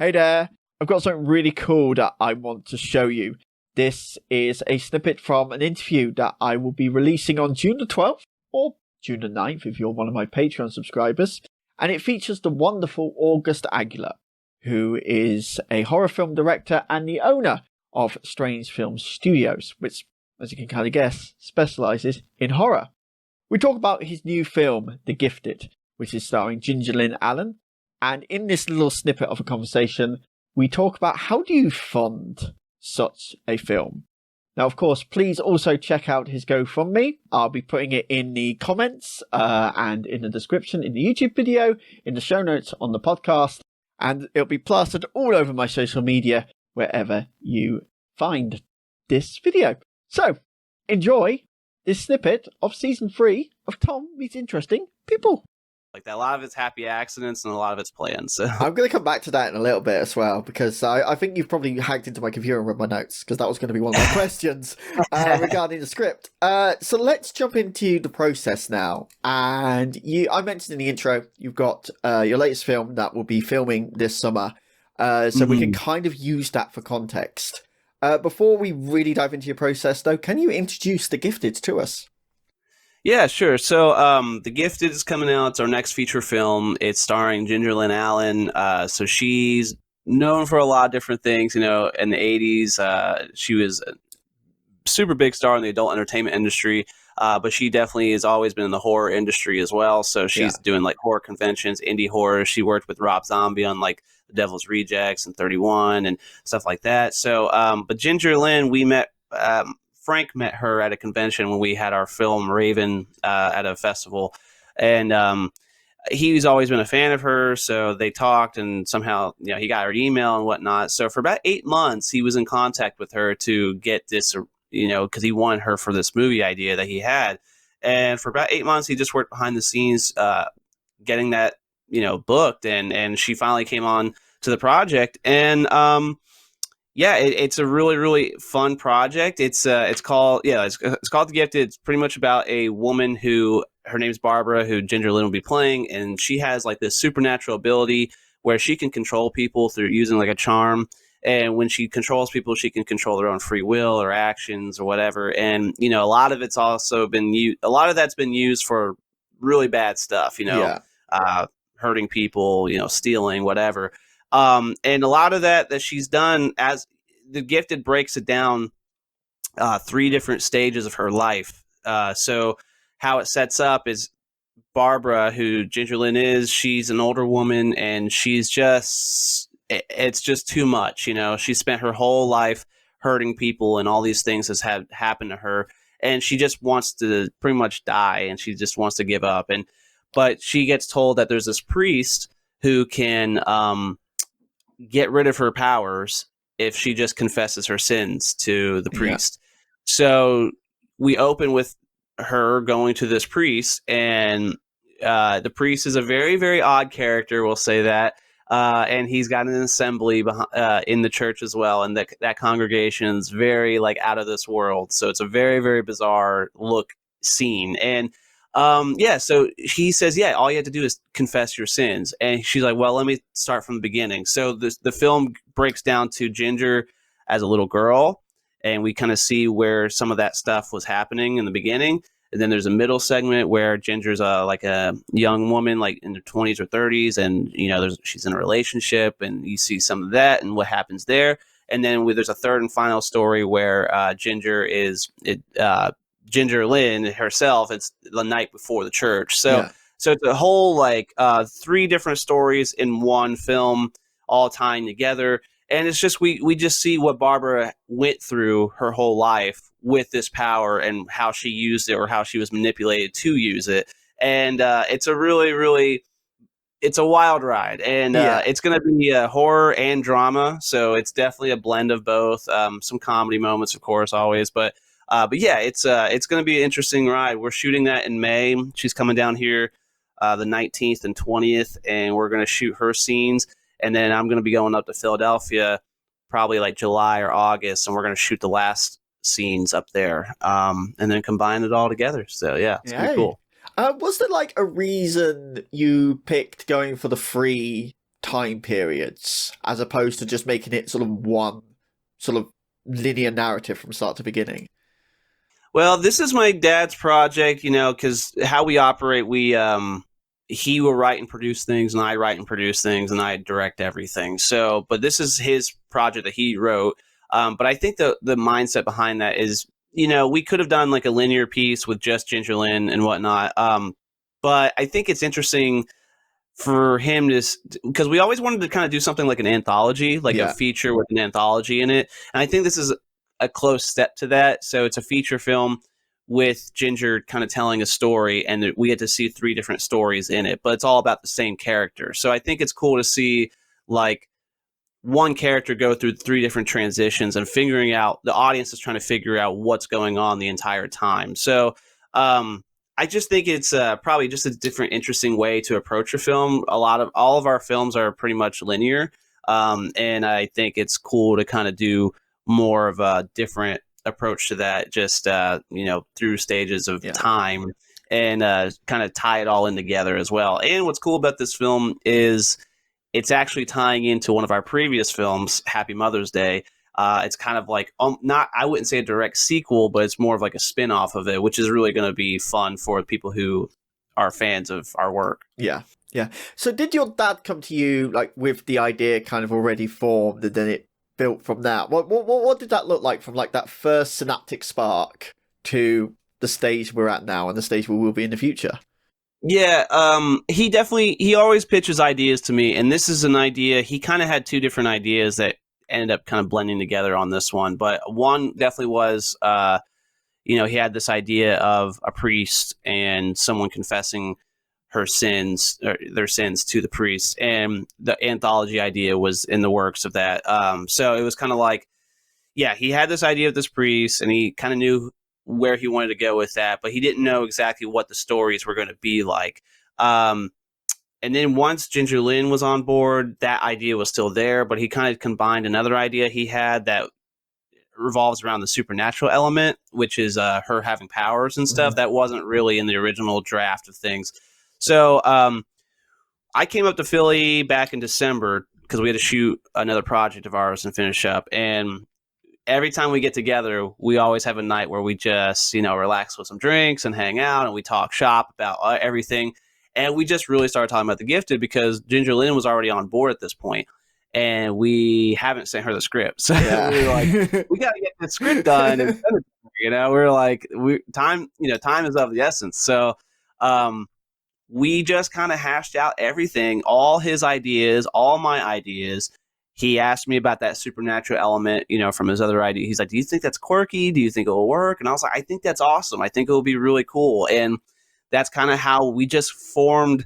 Hey there, I've got something really cool that I want to show you. This is a snippet from an interview that I will be releasing on June the 12th, or June the 9th if you're one of my Patreon subscribers, and it features the wonderful August Aguilar, who is a horror film director and the owner of Strange Film Studios, which, as you can kind of guess, specialises in horror. We talk about his new film, The Gifted, which is starring Ginger Lynn Allen. And in this little snippet of a conversation, we talk about how do you fund such a film. Now, of course, please also check out his GoFundMe. I'll be putting it in the comments and in the description in the YouTube video, in the show notes on the podcast, and it'll be plastered all over my social media wherever you find this video. So, enjoy this snippet of season 3 of Tom Meets Interesting People. Like that, a lot of it's happy accidents and a lot of it's planned. So I'm going to come back to that in a little bit as well, because I think you've probably hacked into my computer and read my notes, because that was going to be one of my questions regarding the script. So let's jump into the process now. And I mentioned in the intro, you've got your latest film that will be filming this summer. So we can kind of use that for context. Before we really dive into your process, though, can you introduce The Gifted to us? Yeah, sure. So The Gifted is coming out. It's our next feature film. It's starring Ginger Lynn Allen. So she's known for a lot of different things. You know, in the 80s, she was a super big star in the adult entertainment industry. But she definitely has always been in the horror industry as well. So she's doing like horror conventions, indie horror. She worked with Rob Zombie on like The Devil's Rejects and 31 and stuff like that. So, but Ginger Lynn, we met... Frank met her at a convention when we had our film Raven at a festival, and he's always been a fan of her. So they talked, and somehow he got her email and whatnot. So for about 8 months, he was in contact with her to get this, because he wanted her for this movie idea that he had. And for about 8 months, he just worked behind the scenes, getting that booked, and she finally came on to the project, and yeah, it's a really, really fun project. It's called The Gifted. It's pretty much about a woman who, her name's Barbara, who Ginger Lynn will be playing, and she has like this supernatural ability where she can control people through using like a charm. And when she controls people, she can control their own free will or actions or whatever. And a lot of it's also been a lot of that's been used for really bad stuff. Hurting people, stealing, whatever. And a lot of that she's done, as The Gifted breaks it down 3 different stages of her life. So how it sets up is Barbara, who Ginger Lynn is, she's an older woman, and it's just too much. She spent her whole life hurting people, and all these things has happened to her, and she just wants to pretty much die, and she just wants to give up. But she gets told that there's this priest who can get rid of her powers if she just confesses her sins to the priest. So we open with her going to this priest, and the priest is a very, very odd character, we'll say that. And he's got an assembly in the church as well, and that congregation is very like out of this world. So it's a very, very bizarre scene. And so he says, all you have to do is confess your sins. And she's like, well, let me start from the beginning. So the film breaks down to Ginger as a little girl, and we kind of see where some of that stuff was happening in the beginning. And then there's a middle segment where Ginger's like a young woman, like in her 20s or 30s, and she's in a relationship, and you see some of that and what happens there. And then there's a third and final story where Ginger Lynn herself, it's the night before the church. So it's a whole 3 different stories in one film, all tying together. And it's just, we just see what Barbara went through her whole life with this power, and how she used it, or how she was manipulated to use it. And it's a really, really, it's a wild ride, and it's going to be horror and drama. So it's definitely a blend of both. Some comedy moments, of course, always, but yeah, it's going to be an interesting ride. We're shooting that in May. She's coming down here the 19th and 20th, and we're going to shoot her scenes. And then I'm going to be going up to Philadelphia probably like July or August, and we're going to shoot the last scenes up there, and then combine it all together. So yeah, it's going to be cool. Was there like a reason you picked going for the free time periods, as opposed to just making it sort of one sort of linear narrative from start to beginning? Well, this is my dad's project, because how we operate, he will write and produce things, and I write and produce things, and I direct everything. So, but this is his project that he wrote. But I think the mindset behind that is, we could have done like a linear piece with just Ginger Lynn and whatnot. But I think it's interesting for him to, because we always wanted to kind of do something like an anthology, like a feature with an anthology in it. And I think this is a close step to that. So it's a feature film with Ginger kind of telling a story, and we get to see 3 different stories in it, but it's all about the same character. So I think it's cool to see like one character go through 3 different transitions and figuring out, the audience is trying to figure out what's going on the entire time. So I just think it's probably just a different, interesting way to approach a film. All of our films are pretty much linear. And I think it's cool to kind of do more of a different approach to that, just, through stages of time, and kind of tie it all in together as well. And what's cool about this film is it's actually tying into one of our previous films, Happy Mother's Day. It's kind of like, I wouldn't say a direct sequel, but it's more of like a spin-off of it, which is really going to be fun for people who are fans of our work. Yeah. So did your dad come to you like with the idea kind of already formed, and then it built from that? What did that look like from like that first synaptic spark to the stage we're at now and the stage we will be in the future? Yeah, he always pitches ideas to me, and this is an idea. He kind of had 2 different ideas that ended up kind of blending together on this one. But one definitely was, he had this idea of a priest and someone confessing their sins to the priest, and the anthology idea was in the works of that. So it was kind of like, he had this idea of this priest, and he kind of knew where he wanted to go with that, but he didn't know exactly what the stories were going to be like. And then once Ginger Lynn was on board, that idea was still there, but he kind of combined another idea he had that revolves around the supernatural element, which is her having powers and stuff. That wasn't really in the original draft of things. So I came up to Philly back in December because we had to shoot another project of ours and finish up. And every time we get together, we always have a night where we just, relax with some drinks and hang out, and we talk shop about everything. And we just really started talking about The Gifted because Ginger Lynn was already on board at this point, and we haven't sent her the script. So we were like, we got to get the script done. And we're like, time is of the essence. So we just kind of hashed out everything, all his ideas, all my ideas. He asked me about that supernatural element, from his other idea. He's like, do you think that's quirky? Do you think it will work? And I was like, I think that's awesome. I think it will be really cool. And that's kind of how we just formed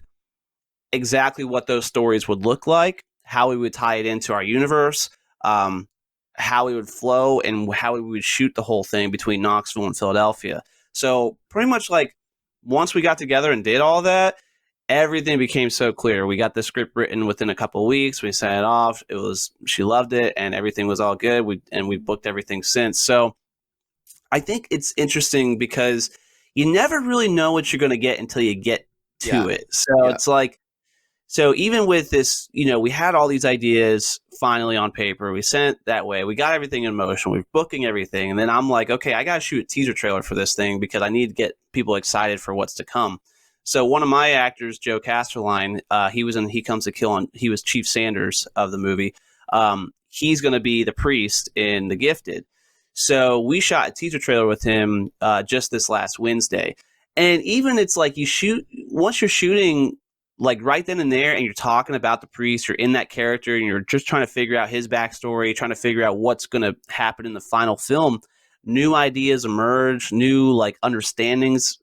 exactly what those stories would look like, how we would tie it into our universe, how we would flow, and how we would shoot the whole thing between Knoxville and Philadelphia. So pretty much like once we got together and did all that, everything became so clear. We got the script written within a couple of weeks. We sent it off. She loved it, and everything was all good. We booked everything since. So I think it's interesting because you never really know what you're going to get until you get to it. So it's like, so even with this, we had all these ideas finally on paper. We sent it that way. We got everything in motion. We're booking everything. And then I'm like, okay, I got to shoot a teaser trailer for this thing because I need to get people excited for what's to come. So one of my actors, Joe Casterline, he was in He Comes to Kill, and he was Chief Sanders of the movie. He's going to be the priest in The Gifted. So we shot a teaser trailer with him just this last Wednesday. And even it's like once you're shooting like right then and there, and you're talking about the priest, you're in that character, and you're just trying to figure out his backstory, trying to figure out what's going to happen in the final film. New ideas emerge, new like understandings,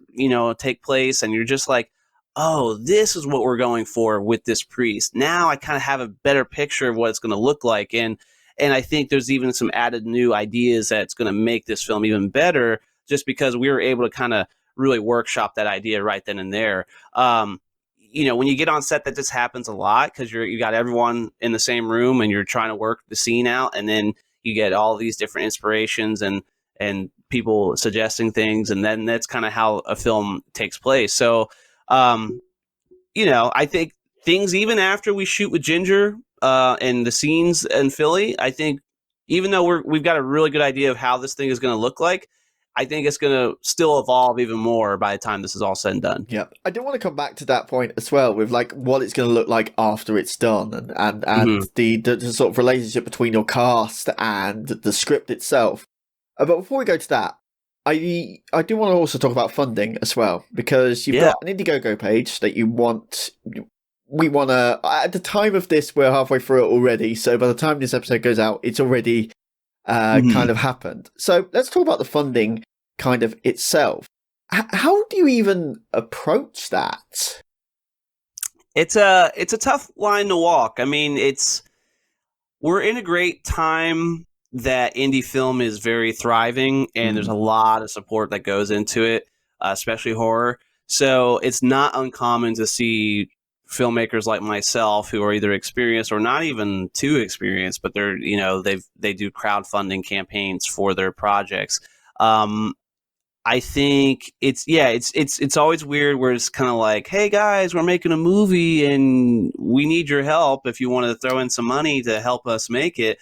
take place. And you're just like, oh, this is what we're going for with this priest. Now I kind of have a better picture of what it's going to look like. And I think there's even some added new ideas that's going to make this film even better just because we were able to kind of really workshop that idea right then and there. When you get on set, that just happens a lot because you got everyone in the same room and you're trying to work the scene out. And then you get all these different inspirations and people suggesting things. And then that's kind of how a film takes place. So, I think things even after we shoot with Ginger and the scenes in Philly, I think even though we've got a really good idea of how this thing is going to look like, I think it's going to still evolve even more by the time this is all said and done. Yeah, I do want to come back to that point as well with like what it's going to look like after it's done, and the sort of relationship between your cast and the script itself. But before we go to that, I do want to also talk about funding as well, because you've got an Indiegogo page that you want. We want to. At the time of this, we're halfway through it already. So by the time this episode goes out, it's already kind of happened. So let's talk about the funding kind of itself. How do you even approach that? It's a tough line to walk. I mean, we're in a great time that indie film is very thriving, and there's a lot of support that goes into it, especially horror. So it's not uncommon to see filmmakers like myself who are either experienced or not even too experienced, but they're, they do crowdfunding campaigns for their projects. I think it's always weird where it's kind of like, hey guys, we're making a movie and we need your help if you want to throw in some money to help us make it.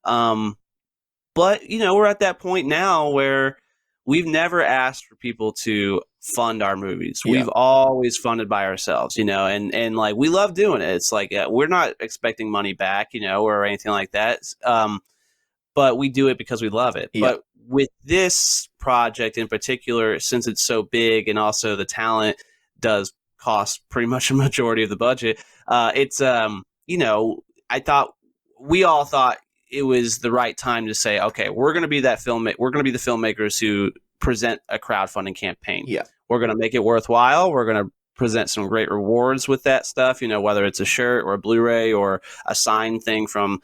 But we're at that point now where we've never asked for people to fund our movies. Yeah. We've always funded by ourselves, and like, we love doing it. It's like, we're not expecting money back, or anything like that. But we do it because we love it. Yeah. But with this project in particular, since it's so big and also the talent does cost pretty much a majority of the budget, we all thought it was the right time to say, okay, we're going to be that we're going to be the filmmakers who present a crowdfunding campaign. Yeah. We're going to make it worthwhile. We're going to present some great rewards with that stuff, whether it's a shirt or a Blu-ray or a signed thing from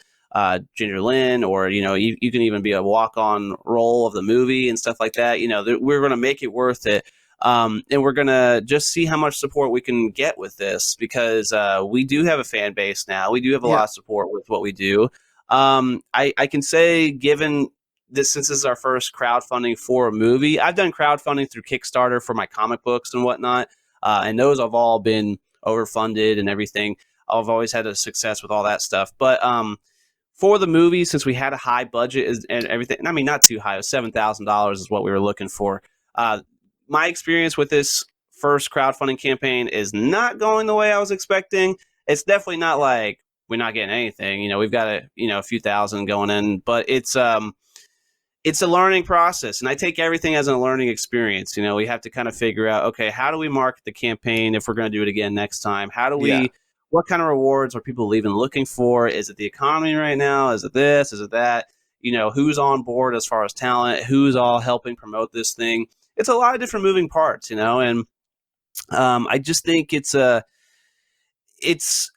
Ginger Lynn, or, you can even be a walk-on role of the movie and stuff like that. We're going to make it worth it. And we're going to just see how much support we can get with this, because we do have a fan base now. We do have a lot of support with what we do. I can say, given this, since this is our first crowdfunding for a movie, I've done crowdfunding through Kickstarter for my comic books and whatnot, and those have all been overfunded and everything. I've always had a success with all that stuff. But for the movie, since we had a high budget and everything, I mean, not too high, $7,000 is what we were looking for. My experience with this first crowdfunding campaign is not going the way I was expecting. It's definitely not like we're not getting anything. We've got a few thousand going in, but it's a learning process, and I take everything as a learning experience. We have to kind of figure out, okay, how do we market the campaign if we're going to do it again next time? How do we, what kind of rewards are people even looking for? Is it the economy right now? Is it this? Is it that? Who's on board as far as talent? Who's all helping promote this thing? It's a lot of different moving parts, and I just think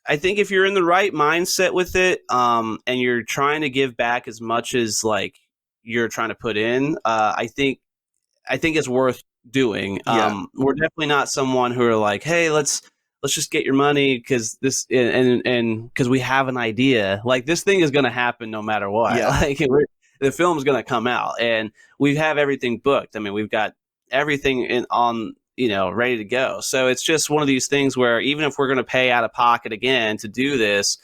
I think if you're in the right mindset with it, and you're trying to give back as much as like you're trying to put in, I think it's worth doing. We're definitely not someone who are like, hey, let's just get your money because this and because we have an idea. Like, this thing is going to happen no matter what. Like, the film is going to come out, and we have everything booked. I mean, we've got everything on ready to go. So it's just one of these things where even if we're going to pay out of pocket again to do this,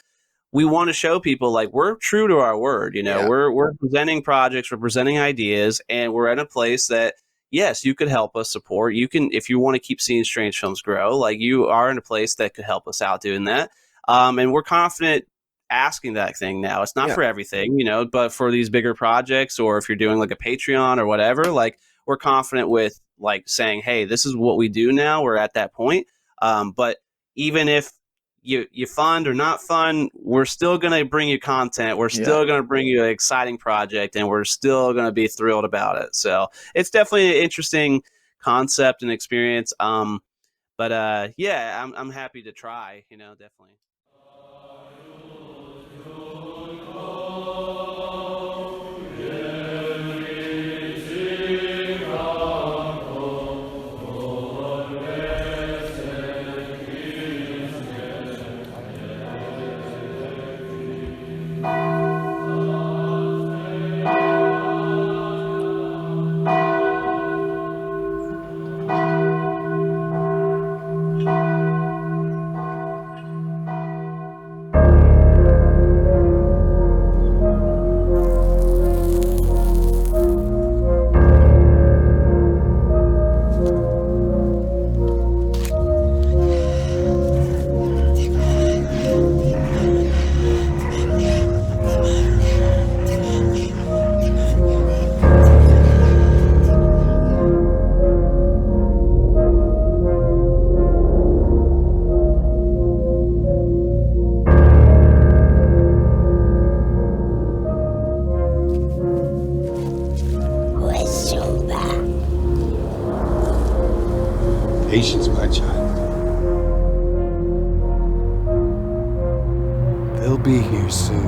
we want to show people like we're true to our word. We're presenting projects, we're presenting ideas, and we're in a place that, yes, you could help us support. You can, if you want to keep seeing Strange Films grow, like, you are in a place that could help us out doing that. And we're confident asking that thing now. It's not for everything, but for these bigger projects, or if you're doing like a Patreon or whatever, like, we're confident with like saying, hey, this is what we do now. We're at that point. But even if you fund or not fund, we're still going to bring you content. We're still going to bring you an exciting project, and we're still going to be thrilled about it. So it's definitely an interesting concept and experience. I'm happy to try, definitely. Patience, my child. They'll be here soon.